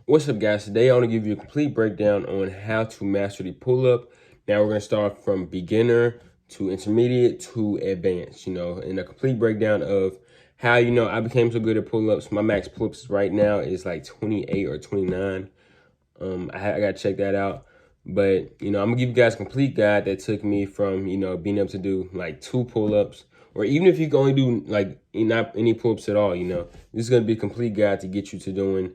What's up, guys? Today I want to give you a complete breakdown on how to master the pull-up. Now we're going to start from beginner to intermediate to advanced, and a complete breakdown of how, I became so good at pull-ups. My max pull-ups right now is like 28 or 29. I got to check that out. But, I'm going to give you guys a complete guide that took me from, being able to do like 2 pull-ups, or even if you can only do like not any pull-ups at all, this is going to be a complete guide to get you to doing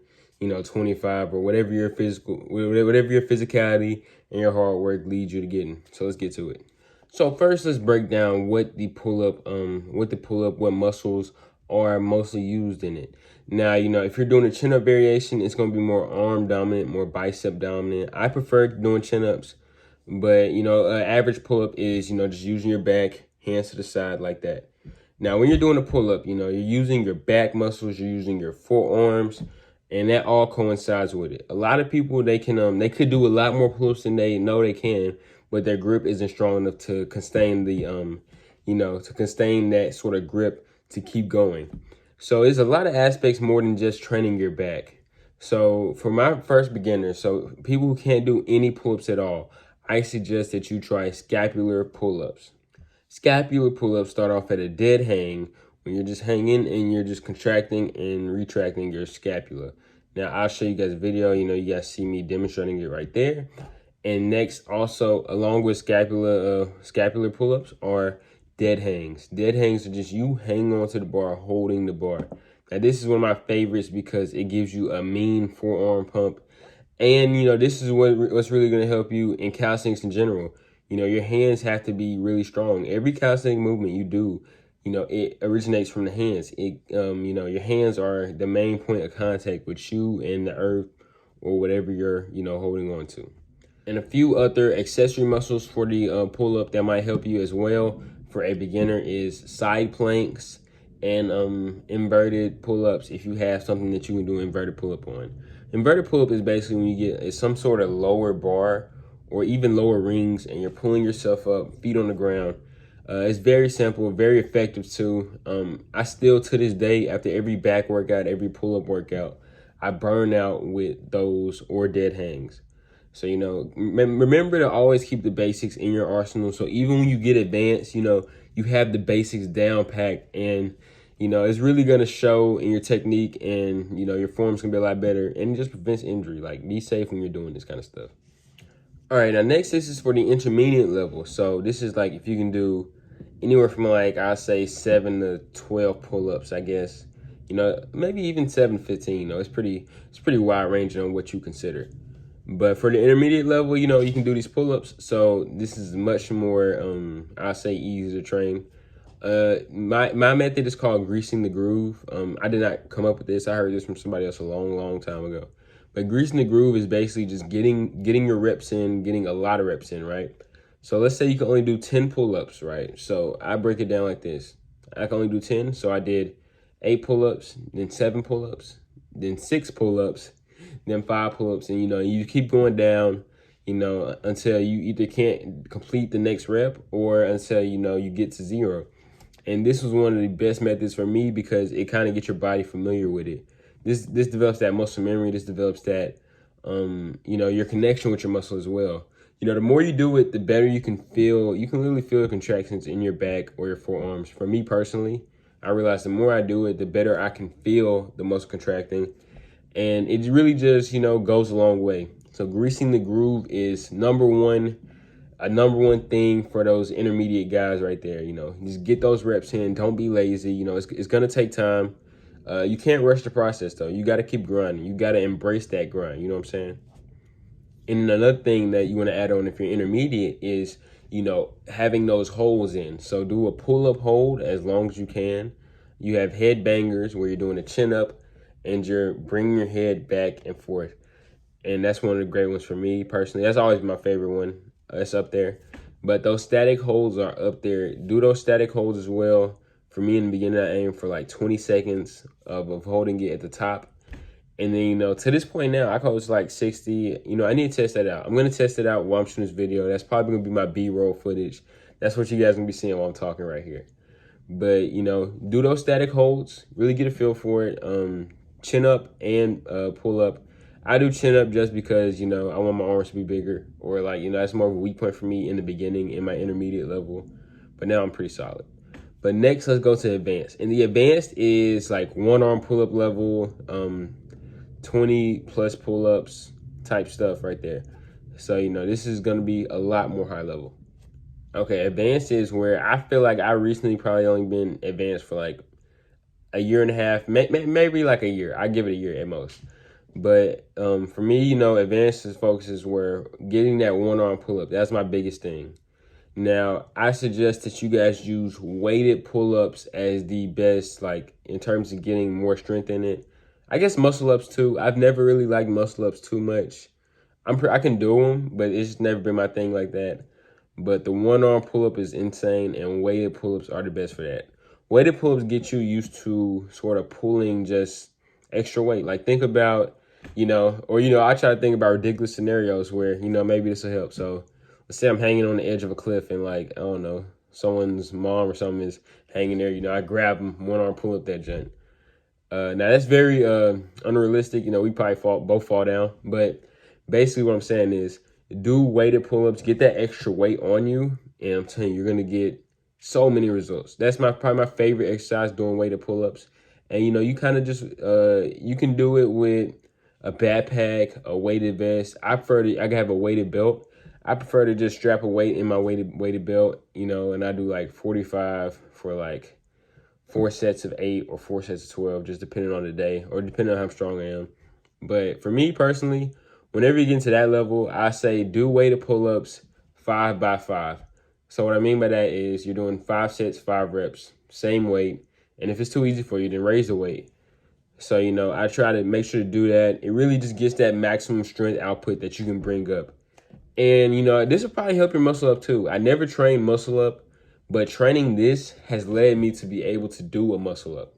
25 or whatever your physicality and your hard work leads you to getting. So let's get to it. So first, let's break down what the pull-up, what muscles are mostly used in it. Now, if you're doing a chin-up variation, it's going to be more arm dominant, more bicep dominant. I prefer doing chin-ups, but, an average pull-up is, just using your back, hands to the side like that. Now, when you're doing a pull-up, you're using your back muscles, you're using your forearms, and that all coincides with it. A lot of people, they could do a lot more pull-ups than they know they can, but their grip isn't strong enough to sustain that sort of grip to keep going. So it's a lot of aspects more than just training your back. So for my first beginners, so people who can't do any pull-ups at all, I suggest that you try scapular pull-ups. Scapular pull-ups start off at a dead hang, when you're just hanging and you're just contracting and retracting your scapula. Now, I'll show you guys a video. You guys see me demonstrating it right there. And next, also, along with scapular pull-ups are dead hangs. Dead hangs are just you hang on to the bar, holding the bar. Now, this is one of my favorites because it gives you a mean forearm pump. And, this is what's really going to help you in calisthenics in general. Your hands have to be really strong. Every calisthenic movement you do, it originates from the hands. Your hands are the main point of contact with you and the earth or whatever you're, holding on to. And a few other accessory muscles for the pull-up that might help you as well for a beginner is side planks and inverted pull-ups if you have something that you can do inverted pull-up on. Inverted pull-up is basically when you get some sort of lower bar or even lower rings and you're pulling yourself up, feet on the ground. It's very simple, very effective too. I still, to this day, after every back workout, every pull-up workout, I burn out with those or dead hangs. So, remember to always keep the basics in your arsenal. So even when you get advanced, you have the basics down packed, and, it's really going to show in your technique, and, your form's going to be a lot better, and it just prevents injury. Like, be safe when you're doing this kind of stuff. All right, now next, this is for the intermediate level. So this is like if you can do anywhere from like, I'll say 7 to 12 pull-ups, I guess. Maybe even 7 to 15. It's pretty wide ranging on what you consider. But for the intermediate level, you can do these pull-ups. So this is much more, I'll say, easy to train. My method is called greasing the groove. I did not come up with this. I heard this from somebody else a long time ago. But greasing the groove is basically just getting your reps in, getting a lot of reps in, right? So let's say you can only do 10 pull-ups, right? So I break it down like this. I can only do 10. So I did 8 pull-ups, then 7 pull-ups, then 6 pull-ups, then 5 pull-ups. And, you keep going down, until you either can't complete the next rep or until, you get to 0. And this was one of the best methods for me because it kind of gets your body familiar with it. This develops that muscle memory. This develops that, your connection with your muscle as well. The more you do it, the better you can feel. You can literally feel the contractions in your back or your forearms. For me personally, I realize the more I do it, the better I can feel the muscle contracting. And it really just, goes a long way. So greasing the groove is a number one thing for those intermediate guys right there. Just get those reps in. Don't be lazy. It's going to take time. You can't rush the process, though. You got to keep grinding. You got to embrace that grind. You know what I'm saying? And another thing that you want to add on if you're intermediate is, having those holds in. So do a pull-up hold as long as you can. You have head bangers where you're doing a chin-up and you're bringing your head back and forth. And that's one of the great ones for me personally. That's always my favorite one. It's up there. But those static holds are up there. Do those static holds as well. For me in the beginning, I aim for like 20 seconds of holding it at the top. And then, to this point now, I coach like 60. I need to test that out. I'm going to test it out while I'm shooting this video. That's probably going to be my B-roll footage. That's what you guys going to be seeing while I'm talking right here. But, do those static holds. Really get a feel for it. Chin up and pull up. I do chin up just because, you know, I want my arms to be bigger, or like, you know, that's more of a weak point for me in the beginning in my intermediate level. But now I'm pretty solid. But next, let's go to advanced. And the advanced is like one arm pull up level, 20 plus pull ups type stuff right there. So, you know, this is going to be a lot more high level. Okay, advanced is where I feel like I recently probably only been advanced for like a year and a half, maybe like a year. I give it a year at most. But for me, you know, advanced focuses where getting that one arm pull up. That's my biggest thing. Now, I suggest that you guys use weighted pull ups as the best, like in terms of getting more strength in it. I guess muscle ups too. I've never really liked muscle ups too much. I can do them, but it's just never been my thing like that. But the one arm pull up is insane, and weighted pull ups are the best for that. Weighted pull ups get you used to sort of pulling just extra weight. Like think about, you know, or, you know, I try to think about ridiculous scenarios where, you know, maybe this will help. So let's say I'm hanging on the edge of a cliff and like, I don't know, someone's mom or something is hanging there. You know, I grab them, one arm pull up that joint. Now that's very unrealistic. You know, we probably both fall down. But basically what I'm saying is do weighted pull-ups, get that extra weight on you, and I'm telling you, you're gonna get so many results. That's probably my favorite exercise, doing weighted pull-ups. And you know, you kind of just you can do it with a backpack, a weighted vest. I can have a weighted belt. I prefer to just strap a weight in my weighted belt, you know, and I do like 45 for like 4 sets of 8 or 4 sets of 12, just depending on the day or depending on how strong I am. But for me personally, whenever you get into that level, I say do weighted pull-ups 5 by 5. So what I mean by that is you're doing 5 sets, 5 reps, same weight. And if it's too easy for you, then raise the weight. So, you know, I try to make sure to do that. It really just gets that maximum strength output that you can bring up. And, you know, this will probably help your muscle up too. I never trained muscle up, but training this has led me to be able to do a muscle up.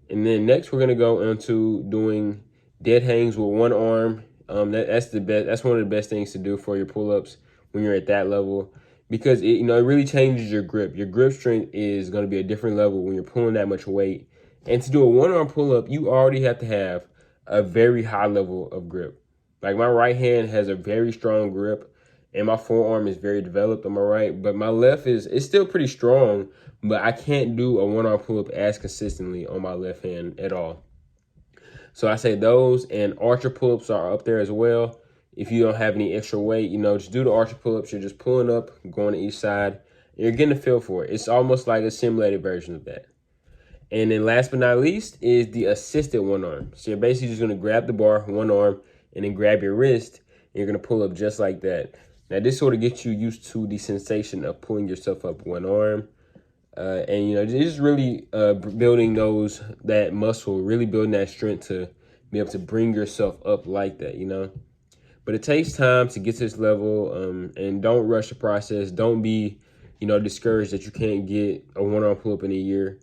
And then next we're going to go into doing dead hangs with one arm. That's the best. That's one of the best things to do for your pull-ups when you're at that level, because it really changes your grip. Your grip strength is going to be a different level when you're pulling that much weight. And to do a one-arm pull-up, you already have to have a very high level of grip. Like my right hand has a very strong grip, and my forearm is very developed on my right, but my left it's still pretty strong, but I can't do a one-arm pull-up as consistently on my left hand at all. So I say those, and archer pull-ups are up there as well. If you don't have any extra weight, you know, just do the archer pull-ups. You're just pulling up, going to each side. You're getting a feel for it. It's almost like a simulated version of that. And then last but not least is the assisted one arm. So you're basically just going to grab the bar, one arm, and then grab your wrist, and you're going to pull up just like that. Now, this sort of gets you used to the sensation of pulling yourself up one arm. And, you know, just really building that muscle, really building that strength to be able to bring yourself up like that, you know. But it takes time to get to this level, and don't rush the process. Don't be, you know, discouraged that you can't get a one-arm pull-up in a year.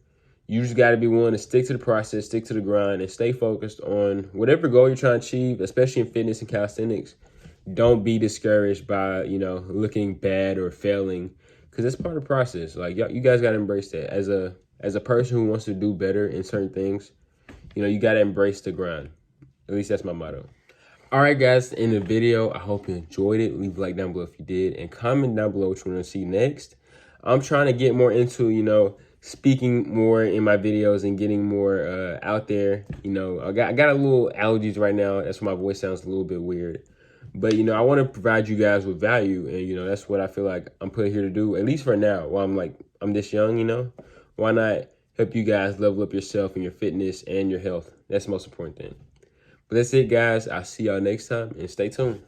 You just got to be willing to stick to the process, stick to the grind, and stay focused on whatever goal you're trying to achieve, especially in fitness and calisthenics. Don't be discouraged by, you know, looking bad or failing, because that's part of the process. Like, you guys got to embrace that. As a person who wants to do better in certain things, you know, you got to embrace the grind. At least that's my motto. All right, guys, in the video, I hope you enjoyed it. Leave a like down below if you did, and comment down below what you want to see next. I'm trying to get more into, you know, speaking more in my videos and getting more out there. You know, I got a little allergies right now. That's why my voice sounds a little bit weird. But, you know, I want to provide you guys with value. And, you know, that's what I feel like I'm put here to do, at least for now, while I'm this young, you know. Why not help you guys level up yourself and your fitness and your health? That's the most important thing. But that's it, guys. I'll see y'all next time, and stay tuned.